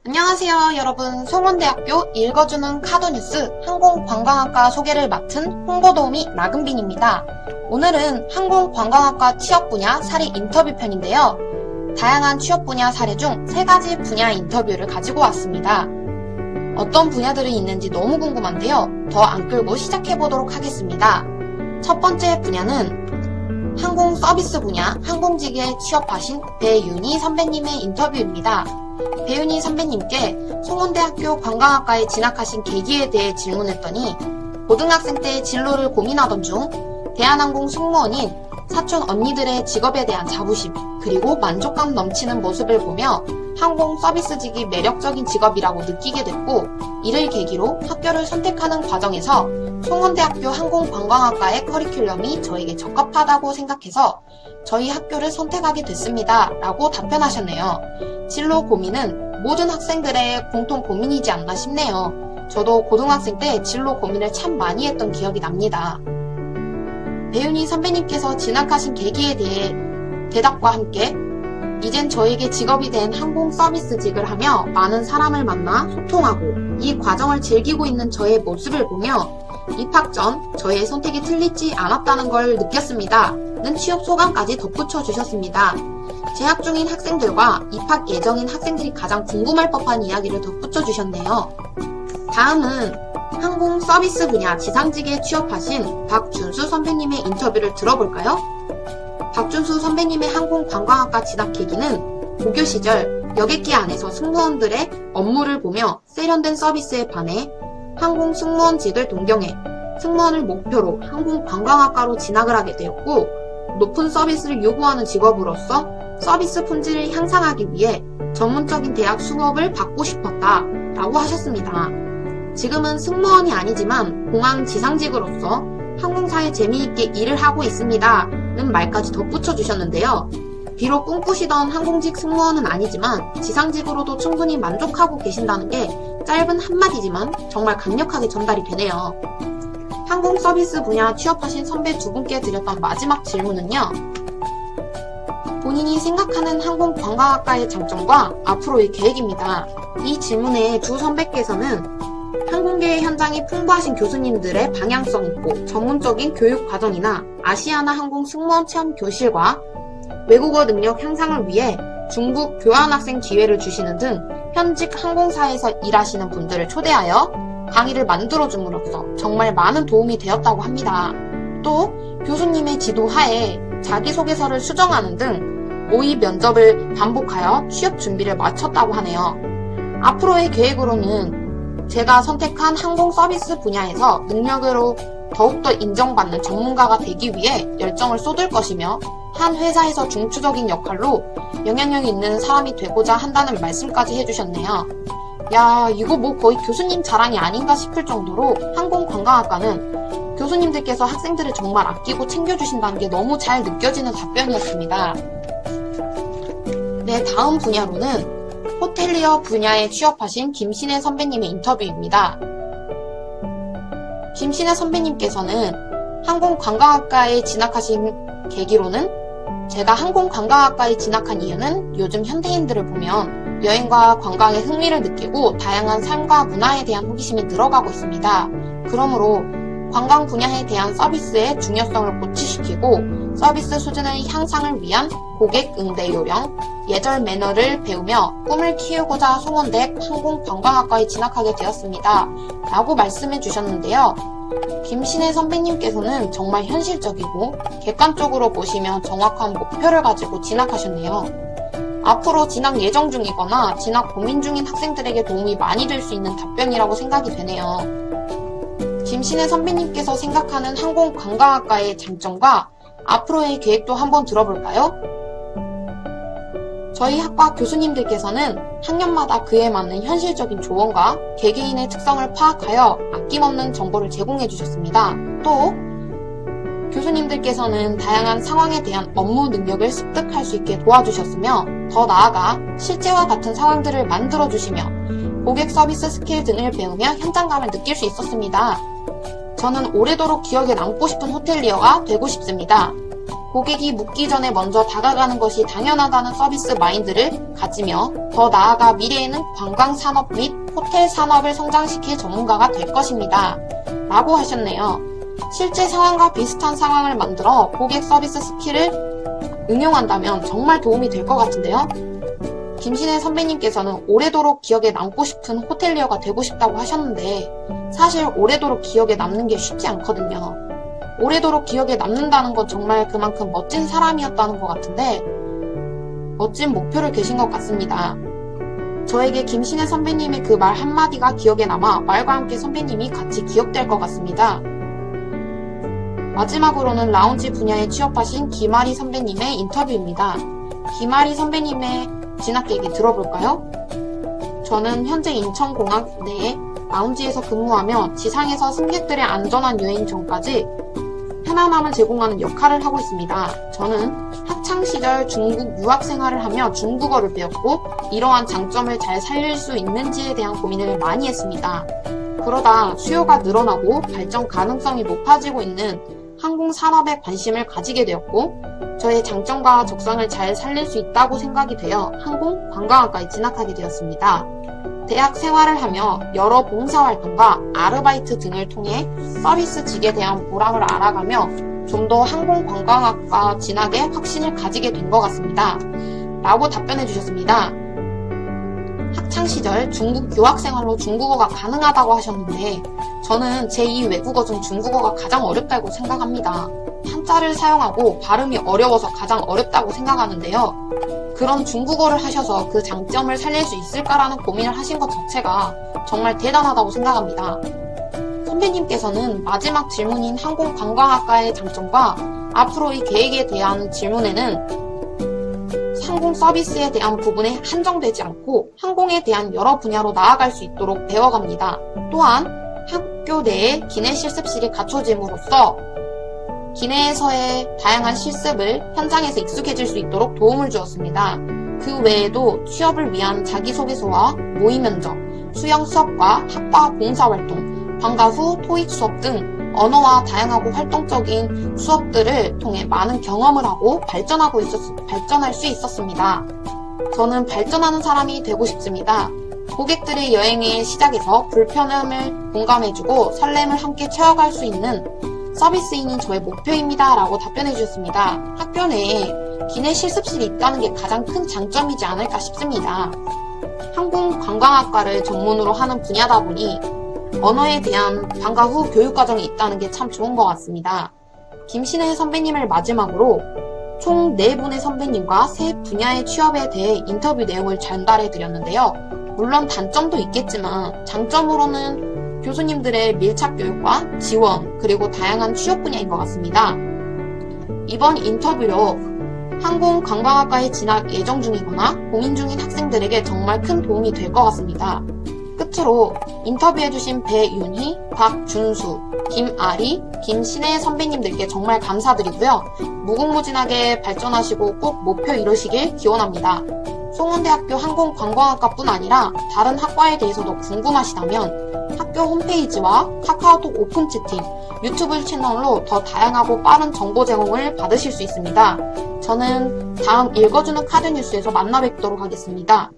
안녕하세요 여러분, 송원대학교 읽어주는 카드뉴스 항공관광학과 소개를 맡은 홍보도우미 나금빈입니다. 오늘은 항공관광학과 취업 분야 사례 인터뷰 편인데요. 다양한 취업 분야 사례 중 3가지 분야 인터뷰를 가지고 왔습니다. 어떤 분야들이 있는지 너무 궁금한데요. 더 안 끌고 시작해보도록 하겠습니다. 첫 번째 분야는 항공 서비스 분야 항공직에 취업하신 배윤희 선배님의 인터뷰입니다. 배윤희 선배님께 송원대학교 관광학과에 진학하신 계기에 대해 질문했더니 고등학생 때 진로를 고민하던 중 대한항공 승무원인 사촌 언니들의 직업에 대한 자부심 그리고 만족감 넘치는 모습을 보며 항공 서비스직이 매력적인 직업이라고 느끼게 됐고, 이를 계기로 학교를 선택하는 과정에서 송원대학교 항공관광학과의 커리큘럼이 저에게 적합하다고 생각해서 저희 학교를 선택하게 됐습니다 라고 답변하셨네요. 진로 고민은 모든 학생들의 공통 고민이지 않나 싶네요. 저도 고등학생 때 진로 고민을 참 많이 했던 기억이 납니다. 배윤희 선배님께서 진학하신 계기에 대해 대답과 함께 이젠 저에게 직업이 된 항공 서비스직을 하며 많은 사람을 만나 소통하고 이 과정을 즐기고 있는 저의 모습을 보며 입학 전 저의 선택이 틀리지 않았다는 걸 느꼈습니다 는 취업 소감까지 덧붙여 주셨습니다. 재학 중인 학생들과 입학 예정인 학생들이 가장 궁금할 법한 이야기를 덧붙여 주셨네요. 다음은 항공 서비스 분야 지상직에 취업하신 박준수 선배님의 인터뷰를 들어볼까요? 박준수 선배님의 항공관광학과 진학 계기는 고교 시절 여객기 안에서 승무원들의 업무를 보며 세련된 서비스에 반해 항공 승무원직을 동경해 승무원을 목표로 항공관광학과로 진학을 하게 되었고, 높은 서비스를 요구하는 직업으로서 서비스 품질을 향상하기 위해 전문적인 대학 수업을 받고 싶었다 라고 하셨습니다. 지금은 승무원이 아니지만 공항 지상직으로서 항공사에 재미있게 일을 하고 있습니다 는 말까지 덧붙여 주셨는데요. 비록 꿈꾸시던 항공직 승무원은 아니지만 지상직으로도 충분히 만족하고 계신다는 게 짧은 한마디지만 정말 강력하게 전달이 되네요. 항공 서비스 분야 취업하신 선배 두 분께 드렸던 마지막 질문은요. 본인이 생각하는 항공관광학과의 장점과 앞으로의 계획입니다. 이 질문에 두 선배께서는 항공계의 현장이 풍부하신 교수님들의 방향성 있고 전문적인 교육 과정이나 아시아나 항공 승무원 체험 교실과 외국어 능력 향상을 위해 중국 교환학생 기회를 주시는 등 현직 항공사에서 일하시는 분들을 초대하여 강의를 만들어줌으로써 정말 많은 도움이 되었다고 합니다. 또 교수님의 지도 하에 자기소개서를 수정하는 등 모의 면접을 반복하여 취업 준비를 마쳤다고 하네요. 앞으로의 계획으로는 제가 선택한 항공 서비스 분야에서 능력으로 더욱더 인정받는 전문가가 되기 위해 열정을 쏟을 것이며 한 회사에서 중추적인 역할로 영향력 있는 사람이 되고자 한다는 말씀까지 해주셨네요. 야, 이거 뭐 거의 교수님 자랑이 아닌가 싶을 정도로 항공관광학과는 교수님들께서 학생들을 정말 아끼고 챙겨주신다는 게 너무 잘 느껴지는 답변이었습니다. 네, 다음 분야로는 호텔리어 분야에 취업하신 김신혜 선배님의 인터뷰입니다. 김신혜 선배님께서는 항공관광학과에 진학하신 계기로는 제가 항공관광학과에 진학한 이유는 요즘 현대인들을 보면 여행과 관광에 흥미를 느끼고 다양한 삶과 문화에 대한 호기심이 늘어가고 있습니다. 그러므로 관광 분야에 대한 서비스의 중요성을 고취시키고 서비스 수준의 향상을 위한 고객 응대 요령, 예절 매너를 배우며 꿈을 키우고자 송원대 항공관광학과에 진학하게 되었습니다 라고 말씀해 주셨는데요. 김신혜 선배님께서는 정말 현실적이고 객관적으로 보시며 정확한 목표를 가지고 진학하셨네요. 앞으로 진학 예정 중이거나 진학 고민 중인 학생들에게 도움이 많이 될 수 있는 답변이라고 생각이 되네요. 김신혜 선배님께서 생각하는 항공관광학과의 장점과 앞으로의 계획도 한번 들어볼까요? 저희 학과 교수님들께서는 학년마다 그에 맞는 현실적인 조언과 개개인의 특성을 파악하여 아낌없는 정보를 제공해 주셨습니다. 또 교수님들께서는 다양한 상황에 대한 업무 능력을 습득할 수 있게 도와주셨으며 더 나아가 실제와 같은 상황들을 만들어주시며 고객 서비스 스킬 등을 배우며 현장감을 느낄 수 있었습니다. 저는 오래도록 기억에 남고 싶은 호텔리어가 되고 싶습니다. 고객이 묻기 전에 먼저 다가가는 것이 당연하다는 서비스 마인드를 가지며 더 나아가 미래에는 관광산업 및 호텔 산업을 성장시킬 전문가가 될 것입니다. 라고 하셨네요. 실제 상황과 비슷한 상황을 만들어 고객 서비스 스킬을 응용한다면 정말 도움이 될 것 같은데요. 김신혜 선배님께서는 오래도록 기억에 남고 싶은 호텔리어가 되고 싶다고 하셨는데 사실 오래도록 기억에 남는 게 쉽지 않거든요. 오래도록 기억에 남는다는 건 정말 그만큼 멋진 사람이었다는 것 같은데 멋진 목표를 계신 것 같습니다. 저에게 김신혜 선배님의 그 말 한마디가 기억에 남아 말과 함께 선배님이 같이 기억될 것 같습니다. 마지막으로는 라운지 분야에 취업하신 김아리 선배님의 인터뷰입니다. 김아리 선배님의 진학 계기 들어볼까요? 저는 현재 인천공항 내에 라운지에서 근무하며 지상에서 승객들의 안전한 여행 전까지 편안함을 제공하는 역할을 하고 있습니다. 저는 학창시절 중국 유학 생활을 하며 중국어를 배웠고 이러한 장점을 잘 살릴 수 있는지에 대한 고민을 많이 했습니다. 그러다 수요가 늘어나고 발전 가능성이 높아지고 있는 항공산업에 관심을 가지게 되었고 저의 장점과 적성을 잘 살릴 수 있다고 생각이 되어 항공관광학과에 진학하게 되었습니다. 대학 생활을 하며 여러 봉사활동과 아르바이트 등을 통해 서비스직에 대한 보람을 알아가며 좀 더 항공관광학과 진학에 확신을 가지게 된 것 같습니다. 라고 답변해 주셨습니다. 학창시절 중국 유학생활로 중국어가 가능하다고 하셨는데 저는 제2 외국어 중 중국어가 가장 어렵다고 생각합니다. 한자를 사용하고 발음이 어려워서 가장 어렵다고 생각하는데요. 그런 중국어를 하셔서 그 장점을 살릴 수 있을까라는 고민을 하신 것 자체가 정말 대단하다고 생각합니다. 선배님께서는 마지막 질문인 항공관광학과의 장점과 앞으로의 계획에 대한 질문에는 항공 서비스에 대한 부분에 한정되지 않고 항공에 대한 여러 분야로 나아갈 수 있도록 배워갑니다. 또한 학교 내에 기내 실습실이 갖춰짐으로써 기내에서의 다양한 실습을 현장에서 익숙해질 수 있도록 도움을 주었습니다. 그 외에도 취업을 위한 자기소개서와 모의 면접, 수영 수업과 학과 봉사활동, 방과 후 토익 수업 등 언어와 다양하고 활동적인 수업들을 통해 많은 경험을 하고 발전할 수 있었습니다. 저는 발전하는 사람이 되고 싶습니다. 고객들의 여행의 시작에서 불편함을 공감해주고 설렘을 함께 채워갈 수 있는 서비스인이 저의 목표입니다. 라고 답변해 주셨습니다. 학교 내에 기내 실습실이 있다는 게 가장 큰 장점이지 않을까 싶습니다. 항공관광학과를 전문으로 하는 분야다 보니 언어에 대한 방과 후 교육과정이 있다는 게 참 좋은 것 같습니다. 김신혜 선배님을 마지막으로 총 4분의 선배님과 3분야의 취업에 대해 인터뷰 내용을 전달해 드렸는데요. 물론 단점도 있겠지만 장점으로는 교수님들의 밀착 교육과 지원 그리고 다양한 취업 분야인 것 같습니다. 이번 인터뷰로 항공관광학과에 진학 예정 중이거나 고민 중인 학생들에게 정말 큰 도움이 될 것 같습니다. 끝으로 인터뷰해주신 배윤희, 박준수, 김아리, 김신혜 선배님들께 정말 감사드리고요. 무궁무진하게 발전하시고 꼭 목표 이루시길 기원합니다. 송원대학교 항공관광학과뿐 아니라 다른 학과에 대해서도 궁금하시다면 학교 홈페이지와 카카오톡 오픈 채팅, 유튜브 채널로 더 다양하고 빠른 정보 제공을 받으실 수 있습니다. 저는 다음 읽어주는 카드 뉴스에서 만나 뵙도록 하겠습니다.